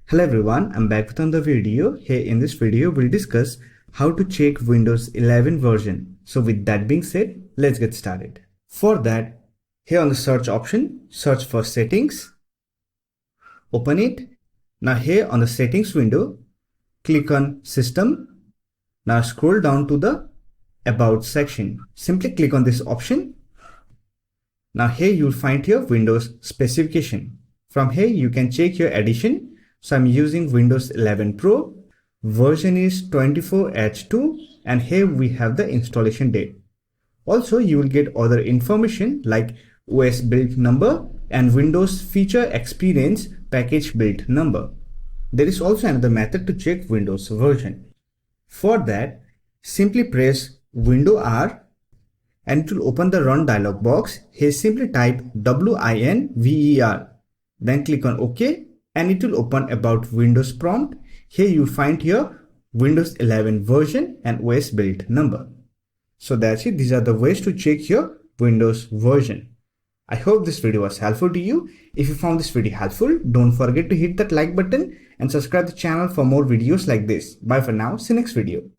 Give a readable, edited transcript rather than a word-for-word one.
Hello everyone, I'm back with another video. Here in this video, we'll discuss how to check Windows 11 version. So with that being said, let's get started. For that, here on the search option, search for settings, open it. Now here on the settings window, click on system. Now scroll down to the about section. Simply click on this option. Now here you'll find your Windows specification. From here you can check your edition. So I'm using Windows 11 Pro, version is 24H2, and here we have the installation date. Also, you will get other information like OS build number and Windows feature experience package build number. There is also another method to check Windows version. For that, simply press Window R and it will open the Run dialog box. Here simply type WINVER, then click on OK. And it will open about Windows prompt. Here you find your Windows 11 version and OS build number. So that's it. These are the ways to check your Windows version. I hope this video was helpful to you. If you found this video helpful, don't forget to hit that like button and subscribe to the channel for more videos like this. Bye for now. See you next video.